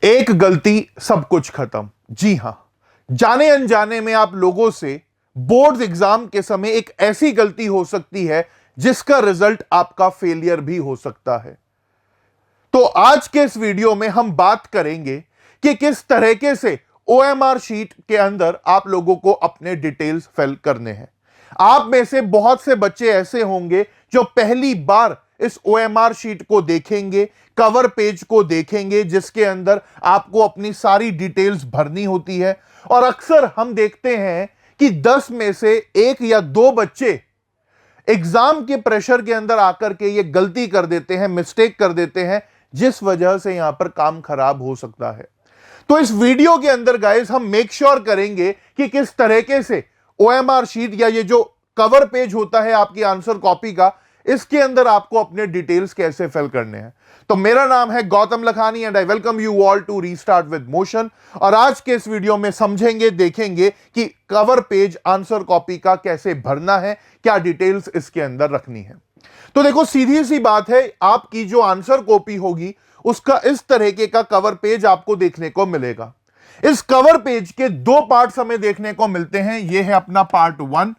एक गलती सब कुछ खत्म। जी हां, जाने अनजाने में आप लोगों से बोर्ड एग्जाम के समय एक ऐसी गलती हो सकती है जिसका रिजल्ट आपका फेलियर भी हो सकता है। तो आज के इस वीडियो में हम बात करेंगे कि किस तरीके से ओएमआर शीट के अंदर आप लोगों को अपने डिटेल्स फिल करने हैं। आप में से बहुत से बच्चे ऐसे होंगे जो पहली बार इस ओएमआर शीट को देखेंगे, कवर पेज को देखेंगे जिसके अंदर आपको अपनी सारी डिटेल्स भरनी होती है। और अक्सर हम देखते हैं कि 10 में से 1 या 2 बच्चे एग्जाम के प्रेशर के अंदर आकर के ये गलती कर देते हैं, मिस्टेक कर देते हैं, जिस वजह से यहां पर काम खराब हो सकता है। तो इस वीडियो के अंदर गाइस हम मेक श्योर करेंगे कि किस तरीके से ओएमआर शीट या ये जो कवर पेज होता है आपकी आंसर कॉपी का, इसके अंदर आपको अपने डिटेल्स कैसे फिल करने हैं। तो मेरा नाम है Gautam Lakhani and I welcome you all to restart with motion. और आज के इस वीडियो में समझेंगे, देखेंगे कि कवर पेज आंसर कॉपी का कैसे भरना है, क्या डिटेल्स इसके अंदर रखनी है। तो देखो, सीधी सी बात है, आपकी जो आंसर कॉपी होगी उसका इस तरीके का कवर पेज आपको देखने को मिलेगा। इस कवर पेज के 2 पार्ट्स हमें देखने को मिलते हैं। यह है अपना पार्ट 1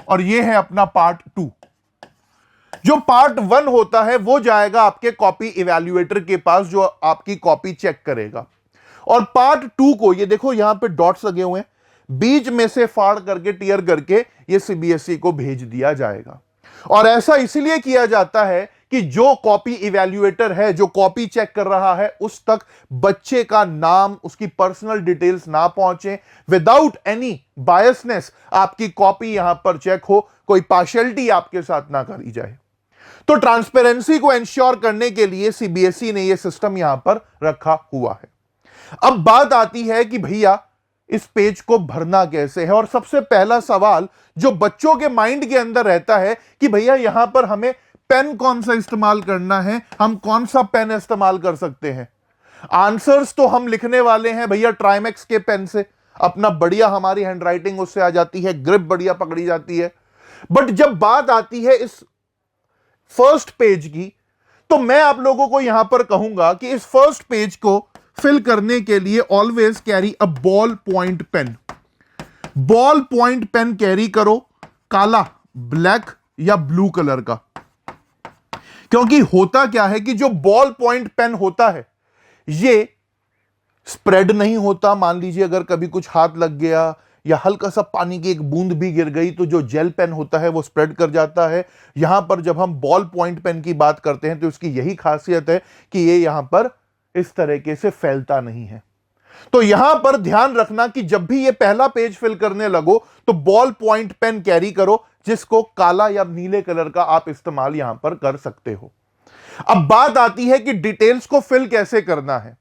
और यह है अपना पार्ट 2। जो पार्ट 1 होता है वो जाएगा आपके कॉपी इवैल्यूएटर के पास, जो आपकी कॉपी चेक करेगा। और पार्ट 2 को, ये देखो यहां पे डॉट्स लगे हुए हैं, बीच में से फाड़ करके, टियर करके ये सीबीएसई को भेज दिया जाएगा। और ऐसा इसलिए किया जाता है कि जो कॉपी इवैल्यूएटर है, जो कॉपी चेक कर रहा है, उस तक बच्चे का नाम, उसकी पर्सनल डिटेल्स ना पहुंचे। विदाउट एनी बायसनेस आपकी कॉपी यहां पर चेक हो, कोई पार्शियलिटी आपके साथ ना करी जाए। तो ट्रांसपेरेंसी को इंश्योर करने के लिए सीबीएसई ने यह सिस्टम यहां पर रखा हुआ है। अब बात आती है कि भैया इस पेज को भरना कैसे है। और सबसे पहला सवाल जो बच्चों के माइंड के अंदर रहता है कि भैया यहां पर हमें पेन कौन सा इस्तेमाल करना है, हम कौन सा पेन इस्तेमाल कर सकते हैं। आंसर्स तो हम लिखने वाले हैं भैया ट्राइमेक्स के पेन से, अपना बढ़िया हमारी हैंडराइटिंग उससे आ जाती है, ग्रिप बढ़िया पकड़ी जाती है। बट जब बात आती है इस फर्स्ट पेज की, तो मैं आप लोगों को यहां पर कहूंगा कि इस फर्स्ट पेज को फिल करने के लिए always carry a ball point pen. Ball point pen carry करो, काला, ब्लैक या ब्लू कलर का। क्योंकि होता क्या है कि जो बॉल पॉइंट पेन होता है ये स्प्रेड नहीं होता। मान लीजिए अगर कभी कुछ हाथ लग गया या हल्का सा पानी की एक बूंद भी गिर गई तो जो जेल पेन होता है वो स्प्रेड कर जाता है। यहां पर जब हम बॉल पॉइंट पेन की बात करते हैं तो इसकी यही खासियत है कि ये यहां पर इस तरीके से फैलता नहीं है। तो यहां पर ध्यान रखना कि जब भी ये पहला पेज फिल करने लगो तो बॉल पॉइंट पेन कैरी करो, जिसको काला या नीले कलर का आप इस्तेमाल यहां पर कर सकते हो। अब बात आती है कि डिटेल्स को फिल कैसे करना है।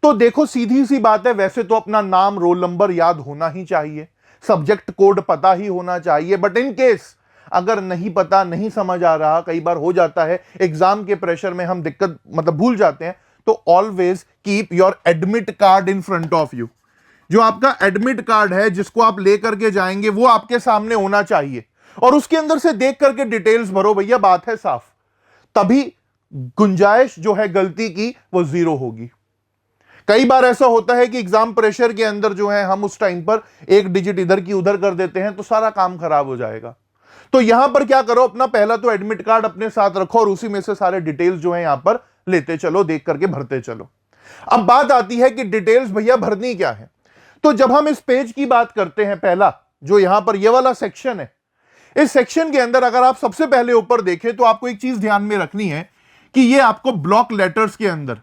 तो देखो, सीधी सी बात है, वैसे तो अपना नाम, रोल नंबर याद होना ही चाहिए, सब्जेक्ट कोड पता ही होना चाहिए। बट इन केस अगर नहीं पता, नहीं समझ आ रहा, कई बार हो जाता है एग्जाम के प्रेशर में हम दिक्कत भूल जाते हैं, तो always keep your admit card in front of you. जो आपका एडमिट कार्ड है जिसको आप लेकर के जाएंगे वो आपके सामने होना चाहिए और उसके अंदर से देख करके डिटेल्स भरो भैया, बात है साफ। तभी गुंजाइश जो है गलती की वो 0 होगी। कई बार ऐसा होता है कि एग्जाम प्रेशर के अंदर जो है हम उस टाइम पर एक डिजिट इधर की उधर कर देते हैं तो सारा काम खराब हो जाएगा। तो यहां पर क्या करो, अपना पहला तो एडमिट कार्ड अपने साथ रखो और उसी में से सारे डिटेल्स जो है यहां पर लेते चलो, देख करके भरते चलो। अब बात आती है कि डिटेल्स भैया भरनी क्या है। तो जब हम इस पेज की बात करते हैं, पहला जो यहां पर ये वाला सेक्शन है, इस सेक्शन के अंदर अगर आप सबसे पहले ऊपर देखें तो आपको एक चीज ध्यान में रखनी है कि ये आपको ब्लॉक लेटर्स के अंदर,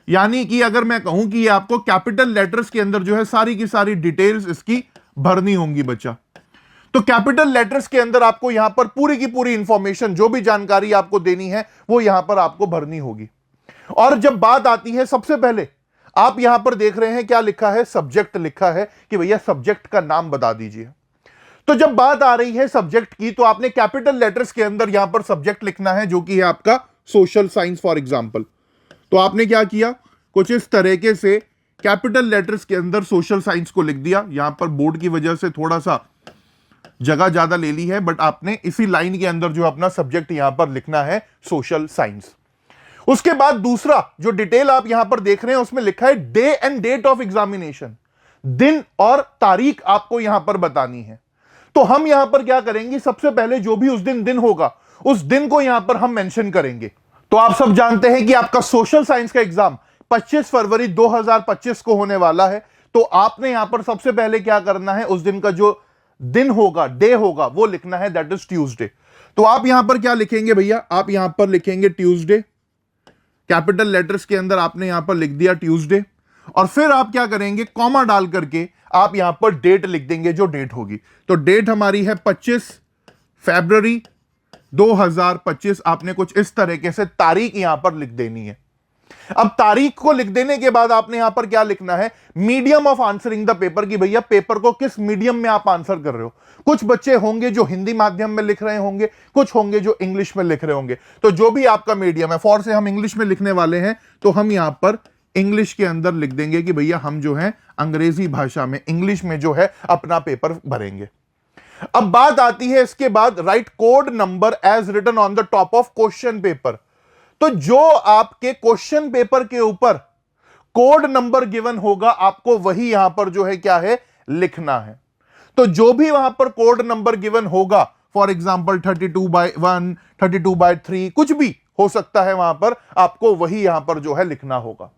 यानी कि अगर मैं कहूं कि ये आपको कैपिटल लेटर्स के अंदर जो है सारी की सारी डिटेल्स इसकी भरनी होंगी बच्चा। तो कैपिटल लेटर्स के अंदर आपको यहां पर पूरी की पूरी इंफॉर्मेशन, जो भी जानकारी आपको देनी है वो यहां पर आपको भरनी होगी। और जब बात आती है, सबसे पहले आप यहां पर देख रहे हैं क्या लिखा है, सब्जेक्ट लिखा है कि भैया सब्जेक्ट का नाम बता दीजिए। तो जब बात आ रही है सब्जेक्ट की तो आपने कैपिटल लेटर्स के अंदर यहां पर सब्जेक्ट लिखना है, जो कि है आपका सोशल साइंस फॉर एग्जाम्पल। तो आपने क्या किया, कुछ इस तरीके से कैपिटल लेटर्स के अंदर सोशल साइंस को लिख दिया। यहां पर बोर्ड की वजह से थोड़ा सा जगह ज्यादा ले ली है, बट आपने इसी लाइन के अंदर जो अपना सब्जेक्ट यहां पर लिखना है सोशल साइंस। उसके बाद दूसरा जो डिटेल आप यहां पर देख रहे हैं उसमें लिखा है day and date of examination, दिन और तारीख आपको यहां पर बतानी है। तो हम यहां पर क्या करेंगे, सबसे पहले जो भी उस दिन होगा उस दिन को यहां पर हम मेंशन करेंगे। तो आप सब जानते हैं कि आपका सोशल साइंस का एग्जाम 25 फरवरी 2025 को होने वाला है। तो आपने यहां पर सबसे पहले क्या करना है, उस दिन का जो दिन होगा, डे होगा, वो लिखना है, दैट इज ट्यूसडे। तो आप यहां पर क्या लिखेंगे भैया, आप यहां पर लिखेंगे ट्यूसडे, कैपिटल लेटर्स के अंदर आपने यहां पर लिख दिया ट्यूसडे, और फिर आप क्या करेंगे, कॉमा डाल करके आप यहां पर डेट लिख देंगे जो डेट होगी। तो डेट हमारी है 25 फरवरी 2025। आपने कुछ इस तरीके से तारीख यहां पर लिख देनी है। अब तारीख को लिख देने के बाद आपने यहां पर क्या लिखना है, medium of answering the paper, की भैया पेपर को किस मीडियम में आप आंसर कर रहे हो। कुछ बच्चे होंगे जो हिंदी माध्यम में लिख रहे होंगे, कुछ होंगे जो इंग्लिश में लिख रहे होंगे। तो जो भी आपका मीडियम है, फॉर से हम इंग्लिश में लिखने वाले हैं, तो हम यहां पर इंग्लिश के अंदर लिख देंगे कि भैया हम जो है अंग्रेजी भाषा में, इंग्लिश में जो है अपना पेपर भरेंगे। अब बात आती है इसके बाद, write code number as written on the top of question paper. तो जो आपके क्वेश्चन पेपर के ऊपर कोड नंबर गिवन होगा, आपको वही यहां पर जो है क्या है, लिखना है। तो जो भी वहां पर कोड नंबर गिवन होगा, फॉर एग्जाम्पल 32/1, 32/3, कुछ भी हो सकता है, वहां पर आपको वही यहां पर जो है लिखना होगा।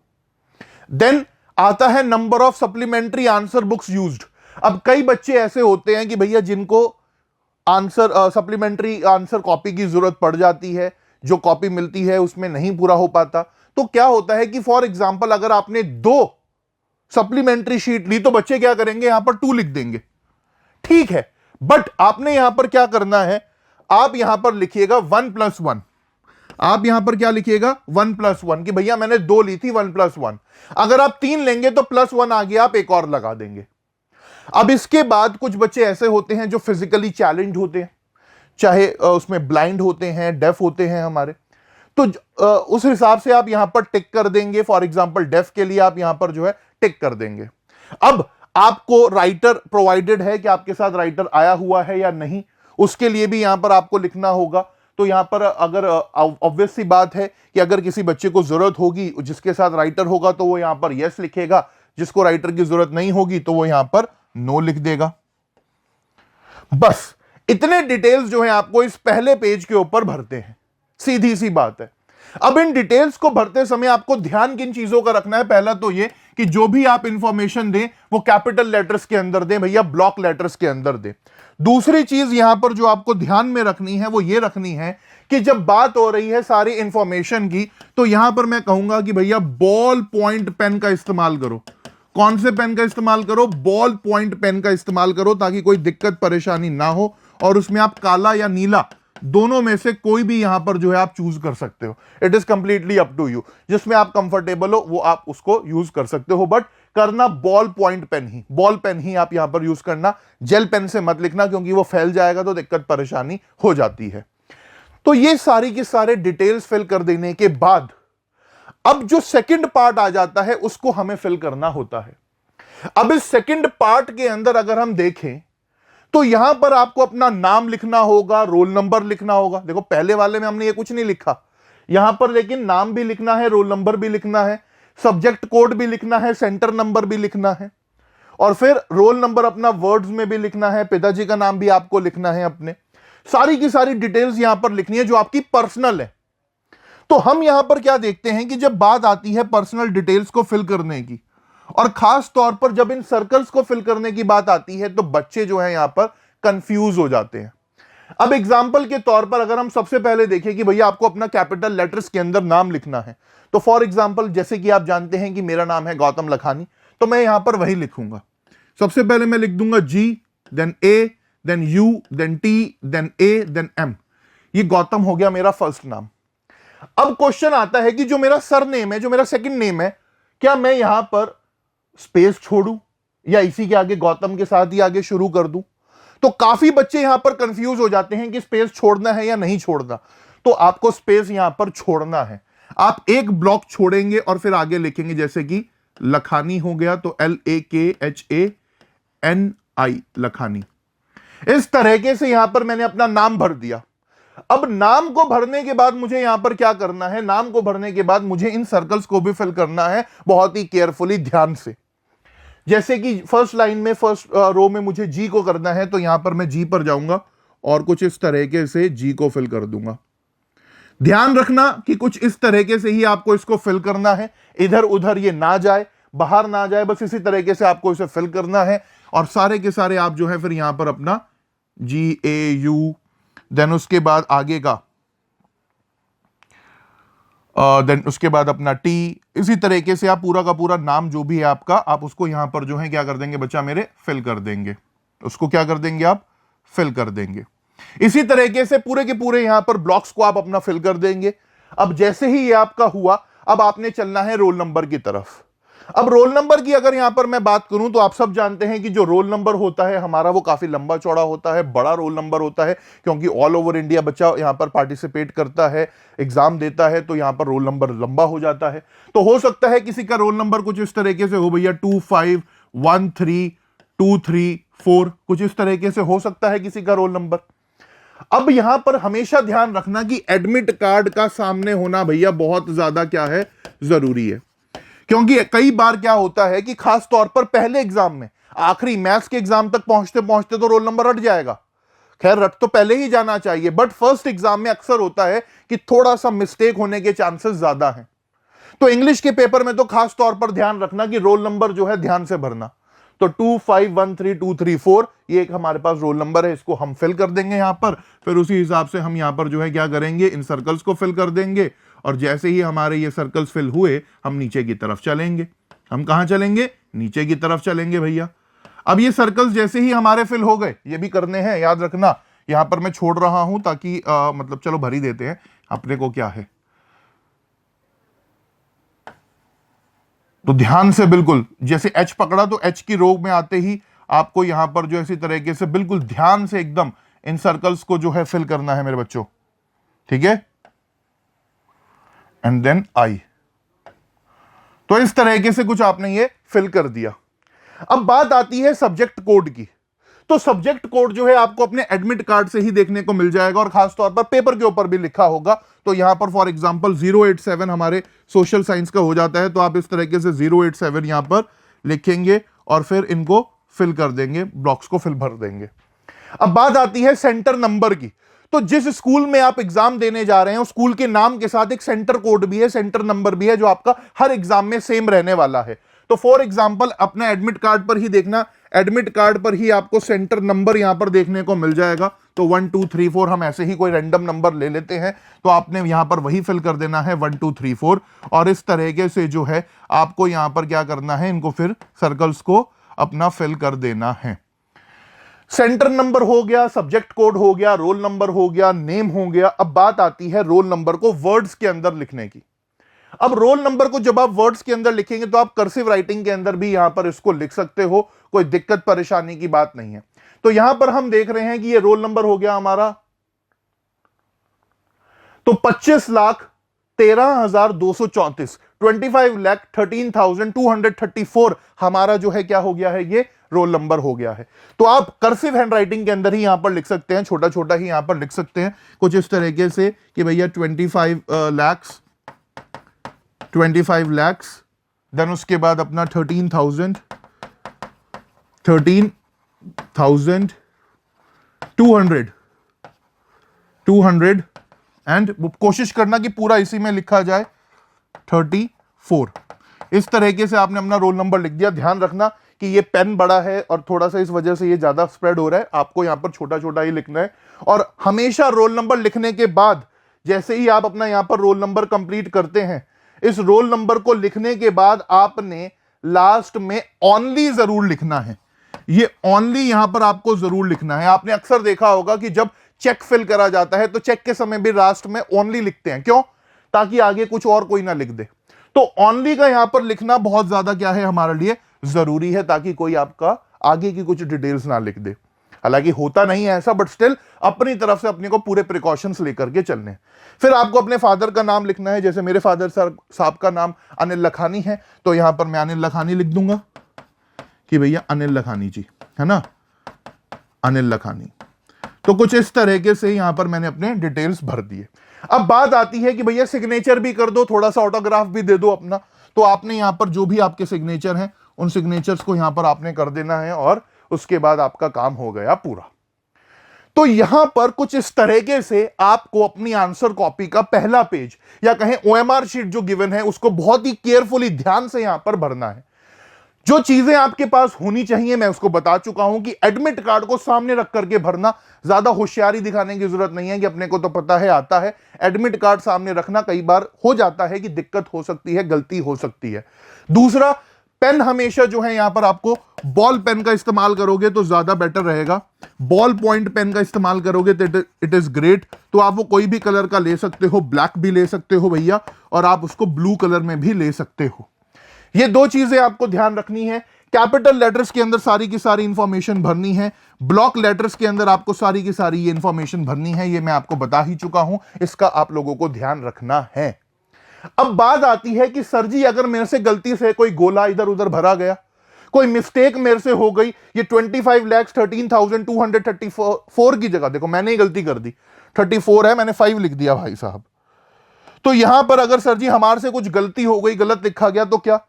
देन आता है number of supplementary answer books used. अब कई बच्चे ऐसे होते हैं कि भैया जिनको आंसर सप्लीमेंट्री आंसर कॉपी की जरूरत पड़ जाती है, जो कॉपी मिलती है उसमें नहीं पूरा हो पाता। तो क्या होता है कि फॉर एग्जांपल अगर आपने 2 सप्लीमेंट्री शीट ली, तो बच्चे क्या करेंगे, यहां पर 2 लिख देंगे, ठीक है। बट आपने यहां पर क्या करना है, आप यहां पर लिखिएगा 1+1। आप यहां पर क्या लिखिएगा, 1+1, कि भैया मैंने 2 ली थी, 1+1। अगर आप 3 लेंगे तो +1 आ गया, आप एक और लगा देंगे। अब इसके बाद कुछ बच्चे ऐसे होते हैं जो फिजिकली चैलेंज्ड होते हैं, चाहे उसमें ब्लाइंड होते हैं, डेफ होते हैं हमारे, तो उस हिसाब से आप यहां पर टिक कर देंगे। फॉर एग्जांपल डेफ के लिए आप यहां पर जो है टिक कर देंगे। अब आपको राइटर प्रोवाइडेड है कि आपके साथ राइटर आया हुआ है या नहीं, उसके लिए भी यहां पर आपको लिखना होगा। तो यहां पर अगर ऑब्वियस सी बात है कि अगर किसी बच्चे को जरूरत होगी जिसके साथ राइटर होगा, तो वो यहां पर यस लिखेगा, जिसको राइटर की जरूरत नहीं होगी तो वो यहां पर नो लिख देगा। बस इतने डिटेल्स जो है आपको इस पहले पेज के ऊपर भरते हैं, सीधी सी बात है। अब इन डिटेल्स को भरते समय आपको ध्यान किन चीजों का रखना है, पहला तो ये कि जो भी आप इंफॉर्मेशन दें वो कैपिटल लेटर्स के अंदर दें भैया, ब्लॉक लेटर्स के अंदर दें। दूसरी चीज यहां पर जो आपको ध्यान में रखनी है वो ये रखनी है कि जब बात हो रही है सारी इंफॉर्मेशन की, तो यहां पर मैं कहूंगा कि भैया बॉल पॉइंट पेन का इस्तेमाल करो। कौन से पेन का इस्तेमाल करो, बॉल पॉइंट पेन का इस्तेमाल करो, ताकि कोई दिक्कत परेशानी ना हो। और उसमें आप काला या नीला दोनों में से कोई भी यहां पर जो है आप चूज कर सकते हो। It is completely up to you, जिसमें आप कंफर्टेबल हो वो आप उसको यूज कर सकते हो, बट करना बॉल पॉइंट पेन ही, बॉल पेन ही आप यहां पर यूज करना। जेल पेन से मत लिखना, क्योंकि वो फैल जाएगा तो दिक्कत परेशानी हो जाती है। तो ये सारी की सारे डिटेल्स फिल कर देने के बाद अब जो सेकंड पार्ट आ जाता है उसको हमें फिल करना होता है। अब इस सेकंड पार्ट के अंदर अगर हम देखें तो यहां पर आपको अपना नाम लिखना होगा, रोल नंबर लिखना होगा। देखो पहले वाले में हमने ये कुछ नहीं लिखा, यहां पर लेकिन नाम भी लिखना है, रोल नंबर भी लिखना है, सब्जेक्ट कोड भी लिखना है, सेंटर नंबर भी लिखना है, और फिर रोल नंबर अपना वर्ड्स में भी लिखना है, पिताजी का नाम भी आपको लिखना है अपने। सारी की सारी डिटेल्स यहां पर लिखनी है जो आपकी पर्सनल है। तो हम यहां पर क्या देखते हैं कि जब बात आती है पर्सनल डिटेल्स को फिल करने की, और खास तौर पर जब इन सर्कल्स को फिल करने की बात आती है, तो बच्चे जो है यहां पर कंफ्यूज हो जाते हैं। अब एग्जाम्पल के तौर पर अगर हम सबसे पहले देखें कि भैया आपको अपना कैपिटल लेटर्स के अंदर नाम लिखना है, तो फॉर एग्जाम्पल जैसे कि आप जानते हैं कि मेरा नाम है गौतम लखानी, तो मैं यहां पर वही लिखूंगा। सबसे पहले मैं लिख दूंगा G, then A, then U, then T, then A, then M। ये गौतम हो गया मेरा फर्स्ट नाम। अब क्वेश्चन आता है कि जो मेरा सरनेम है, जो मेरा सेकंड नेम है, क्या मैं यहां पर स्पेस छोड़ूं या इसी के आगे गौतम के साथ ही आगे शुरू कर दूं? तो काफी बच्चे यहां पर कंफ्यूज हो जाते हैं कि स्पेस छोड़ना है या नहीं छोड़ना। तो आपको स्पेस यहां पर छोड़ना है। आप एक ब्लॉक छोड़ेंगे और फिर आगे लिखेंगे, जैसे कि लखानी हो गया तो LAKHANI, लखानी। इस तरीके से यहां पर मैंने अपना नाम भर दिया। अब नाम को भरने के बाद मुझे यहां पर क्या करना है, नाम को भरने के बाद मुझे इन सर्कल्स को भी फिल करना है बहुत ही केयरफुली, ध्यान से। जैसे कि फर्स्ट लाइन में, फर्स्ट रो में मुझे जी को करना है, तो यहां पर मैं जी पर जाऊंगा और कुछ इस तरीके से जी को फिल कर दूंगा। ध्यान रखना कि कुछ इस तरीके से ही आपको इसको फिल करना है, इधर उधर ये ना जाए, बाहर ना जाए, बस इसी तरीके से आपको इसे फिल करना है। और सारे के सारे आप जो है फिर यहां पर अपना GAU, देन उसके बाद आगे का देन उसके बाद अपना T, इसी तरीके से आप पूरा का पूरा नाम जो भी है आपका, आप उसको यहां पर जो है क्या कर देंगे बच्चा मेरे, फिल कर देंगे। उसको क्या कर देंगे आप, फिल कर देंगे। इसी तरीके से पूरे के पूरे यहां पर ब्लॉक्स को आप अपना फिल कर देंगे। अब जैसे ही ये आपका हुआ, अब आपने चलना है रोल नंबर की तरफ। अब रोल नंबर की अगर यहां पर मैं बात करूं तो आप सब जानते हैं कि जो रोल नंबर होता है हमारा वो काफी लंबा चौड़ा होता है, बड़ा रोल नंबर होता है, क्योंकि ऑल ओवर इंडिया बच्चा यहां पर पार्टिसिपेट करता है, एग्जाम देता है, तो यहां पर रोल नंबर लंबा हो जाता है। तो हो सकता है किसी का रोल नंबर कुछ इस तरीके से हो भैया, 25132334, कुछ इस तरीके से हो सकता है किसी का रोल नंबर। अब यहां पर हमेशा ध्यान रखना कि एडमिट कार्ड का सामने होना भैया बहुत ज्यादा क्या है, जरूरी है। क्योंकि कई बार क्या होता है कि खास तौर पर पहले एग्जाम में, आखिरी मैथ्स के एग्जाम तक पहुंचते पहुंचते तो रोल नंबर रट जाएगा। खैर रट तो पहले ही जाना चाहिए, बट फर्स्ट एग्जाम में अक्सर होता है कि थोड़ा सा मिस्टेक होने के चांसेस ज्यादा हैं। तो इंग्लिश के पेपर में तो खास तौर पर ध्यान रखना कि रोल नंबर जो है ध्यान से भरना। तो 25132334 ये एक हमारे पास रोल नंबर है, इसको हम फिल कर देंगे यहां पर। फिर उसी हिसाब से हम यहां पर जो है क्या करेंगे, इन सर्कल्स को फिल कर देंगे। और जैसे ही हमारे ये सर्कल्स फिल हुए, हम नीचे की तरफ चलेंगे। हम कहां चलेंगे, नीचे की तरफ चलेंगे भैया। अब ये सर्कल्स जैसे ही हमारे फिल हो गए, ये भी करने हैं, याद रखना। यहां पर मैं छोड़ रहा हूं ताकि मतलब चलो भर ही देते हैं, अपने को क्या है। तो ध्यान से बिल्कुल, जैसे H पकड़ा तो H की रो में आते ही आपको यहां पर जो इसी तरीके से बिल्कुल ध्यान से एकदम इन सर्कल्स को जो है फिल करना है मेरे बच्चों, ठीक है। एंड देन I, तो इस तरीके से कुछ आपने ये फिल कर दिया। अब बात आती है सब्जेक्ट कोड की। तो सब्जेक्ट कोड जो है आपको अपने एडमिट कार्ड से ही देखने को मिल जाएगा, और खास तौर पर पेपर के ऊपर भी लिखा होगा। तो यहां पर फॉर एग्जांपल 087 हमारे सोशल साइंस का हो जाता है, तो आप इस तरीके से 087 यहां पर लिखेंगे और फिर इनको फिल कर देंगे, ब्लॉक्स को फिल भर देंगे। अब बात आती है सेंटर नंबर की। तो जिस स्कूल में आप एग्जाम देने जा रहे हैं, उस स्कूल के नाम के साथ एक सेंटर कोड भी है, सेंटर नंबर भी है, जो आपका हर एग्जाम में सेम रहने वाला है। तो फॉर एग्जांपल अपने एडमिट कार्ड पर ही देखना, एडमिट कार्ड पर ही आपको सेंटर नंबर यहां पर देखने को मिल जाएगा। तो 1 2 3 4 हम ऐसे ही कोई रैंडम नंबर ले लेते हैं, तो आपने यहां पर वही फिल कर देना है 1 2 3 4। और इस तरीके से जो है आपको यहां पर क्या करना है, इनको फिर सर्कल्स को अपना फिल कर देना है। सेंटर नंबर हो गया, सब्जेक्ट कोड हो गया, रोल नंबर हो गया, नेम हो गया। अब बात आती है रोल नंबर को वर्ड्स के अंदर लिखने की। अब रोल नंबर को जब आप वर्ड्स के अंदर लिखेंगे तो आप कर्सिव राइटिंग के अंदर भी यहां पर इसको लिख सकते हो, कोई दिक्कत परेशानी की बात नहीं है। तो यहां पर हम देख रहे हैं कि ये रोल नंबर हो गया हमारा, तो 25,13,234, 25,13,234 हमारा जो है क्या हो गया है, ये रोल नंबर हो गया है। तो आप कर्सिव हैंडराइटिंग के अंदर ही यहां पर लिख सकते हैं, छोटा छोटा ही यहां पर लिख सकते हैं कुछ इस तरीके से कि भैया 25 lakhs, देन उसके बाद अपना 13,200 एंड कोशिश करना कि पूरा इसी में लिखा जाए 34। इस तरीके से आपने अपना रोल नंबर लिख दिया। ध्यान रखना कि ये पेन बड़ा है और थोड़ा सा इस वजह से ये ज्यादा स्प्रेड हो रहा है, आपको यहां पर छोटा छोटा ही लिखना है। और हमेशा रोल नंबर लिखने के बाद, जैसे ही आप अपना यहां पर रोल नंबर कंप्लीट करते हैं, इस रोल नंबर को लिखने के बाद आपने लास्ट में ओनली जरूर लिखना है। ये ओनली यहां पर आपको जरूर लिखना है। आपने अक्सर देखा होगा कि जब चेक फिल करा जाता है तो चेक के समय भी लास्ट में ओनली लिखते हैं, क्यों? ताकि आगे कुछ और कोई ना लिख दे। तो ओनली का यहां पर लिखना बहुत ज्यादा क्या है, हमारे लिए जरूरी है, ताकि कोई आपका आगे की कुछ डिटेल्स ना लिख दे। हालांकि होता नहीं है ऐसा, बट स्टिल अपनी तरफ से अपने को पूरे प्रिकॉशंस लेकर के चलने। फिर आपको अपने फादर का नाम लिखना है। जैसे मेरे फादर साहब का नाम अनिल लखानी है, तो यहां पर मैं अनिल लखानी लिख दूंगा कि भैया अनिल लखानी जी, है ना, अनिल लखानी। तो कुछ इस तरीके से यहां पर मैंने अपने डिटेल्स भर दिए। अब बात आती है कि भैया सिग्नेचर भी कर दो, थोड़ा सा ऑटोग्राफ भी दे दो अपना। तो आपने यहां पर जो भी आपके सिग्नेचर हैं उन सिग्नेचर्स को यहां पर आपने कर देना है और उसके बाद आपका काम हो गया पूरा। तो यहां पर कुछ इस तरीके से आपको अपनी आंसर कॉपी का पहला पेज या कहें ओएमआर शीट जो गिवन है उसको बहुत ही केयरफुली ध्यान से यहां पर भरना है। जो चीजें आपके पास होनी चाहिए मैं उसको बता चुका हूं कि एडमिट कार्ड को सामने रख करके भरना, ज्यादा होशियारी दिखाने की जरूरत नहीं है कि अपने को तो पता है आता है। एडमिट कार्ड सामने रखना कई बार हो जाता है कि दिक्कत हो सकती है, गलती हो सकती है। दूसरा, पेन हमेशा जो है यहां पर आपको बॉल पेन का इस्तेमाल करोगे तो ज्यादा बेटर रहेगा। बॉल पॉइंट पेन का इस्तेमाल करोगे तो इट इज ग्रेट। तो आप वो कोई भी कलर का ले सकते हो, ब्लैक भी ले सकते हो भैया, और आप उसको ब्लू कलर में भी ले सकते हो। ये दो चीजें आपको ध्यान रखनी है। कैपिटल लेटर्स के अंदर सारी की सारी इंफॉर्मेशन भरनी है, ब्लॉक लेटर्स के अंदर आपको सारी की सारी ये इंफॉर्मेशन भरनी है। ये मैं आपको बता ही चुका हूं, इसका आप लोगों को ध्यान रखना है। अब बात आती है कि सर जी अगर मेरे से गलती से कोई गोला इधर उधर भरा गया, कोई मिस्टेक मेरे से हो गई, ये 25,13,234 की जगह, देखो मैंने ही गलती कर दी, 34 है मैंने 5 लिख दिया भाई साहब। तो यहां पर अगर सर जी हमारे से कुछ गलती हो गई, गलत लिखा गया तो क्या?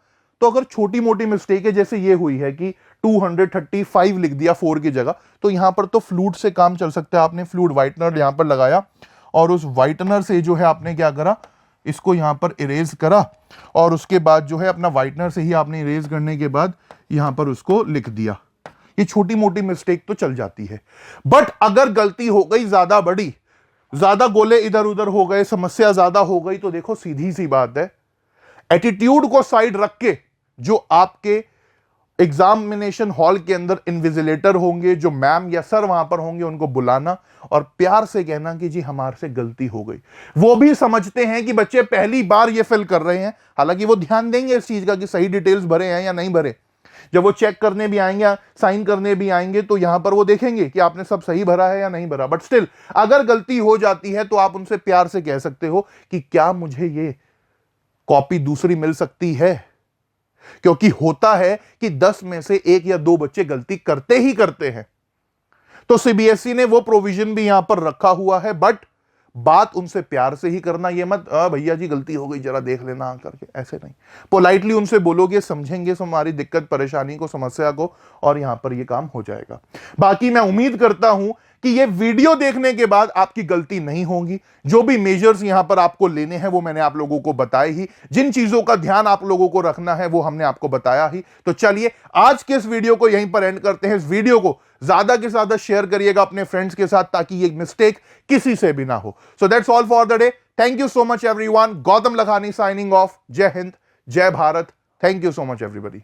तो अगर छोटी मोटी मिस्टेक है जैसे ये हुई है कि 235 लिख दिया 4 की जगह, तो यहां पर तो फ्लूड से काम चल सकता है। आपने फ्लूड व्हाइटनर यहां पर लगाया और उस व्हाइटनर से जो है आपने क्या करा, इसको यहां पर इरेज करा और उसके बाद जो है अपना व्हाइटनर से ही आपने इरेज करने के बाद यहां पर उसको लिख दिया। ये छोटी मोटी मिस्टेक तो चल जाती है। बट अगर गलती हो गई ज्यादा बड़ी, ज्यादा गोले इधर उधर हो गए, समस्या ज्यादा हो गई, तो देखो सीधी सी बात है, एटीट्यूड को साइड रख के जो आपके एग्जामिनेशन हॉल के अंदर इन्विजिलेटर होंगे, जो मैम या सर वहां पर होंगे, उनको बुलाना और प्यार से कहना कि जी हमारे से गलती हो गई। वो भी समझते हैं कि बच्चे पहली बार ये फिल कर रहे हैं, हालांकि वो ध्यान देंगे इस चीज का कि सही डिटेल्स भरे हैं या नहीं भरे। जब वो चेक करने भी आएंगे, साइन करने भी आएंगे, तो यहां पर वो देखेंगे कि आपने सब सही भरा है या नहीं भरा। बट स्टिल अगर गलती हो जाती है तो आप उनसे प्यार से कह सकते हो कि क्या मुझे ये कॉपी दूसरी मिल सकती है? क्योंकि होता है कि 10 में से 1 या 2 बच्चे गलती करते ही करते हैं। तो सीबीएसई ने वो प्रोविजन भी यहां पर रखा हुआ है, बट बात उनसे प्यार से ही करना। ये मत भैया जी गलती हो गई जरा देख लेना आकर के, ऐसे नहीं। पोलाइटली उनसे बोलोगे, समझेंगे हमारी दिक्कत परेशानी को, समस्या को, और यहां पर ये काम हो जाएगा। बाकी मैं उम्मीद करता हूं कि ये वीडियो देखने के बाद आपकी गलती नहीं होगी। जो भी मेजर्स यहां पर आपको लेने हैं वो मैंने आप लोगों को बताए ही, जिन चीजों का ध्यान आप लोगों को रखना है वो हमने आपको बताया ही। तो चलिए आज के इस वीडियो को यहीं पर एंड करते हैं। इस वीडियो को ज्यादा के ज्यादा शेयर करिएगा अपने फ्रेंड्स के साथ ताकि ये मिस्टेक किसी से भी ना हो। So that's all for the day. Thank you so much everyone. Gautam Lakhani signing off. जय हिंद, जय Bharat. Thank you so much everybody.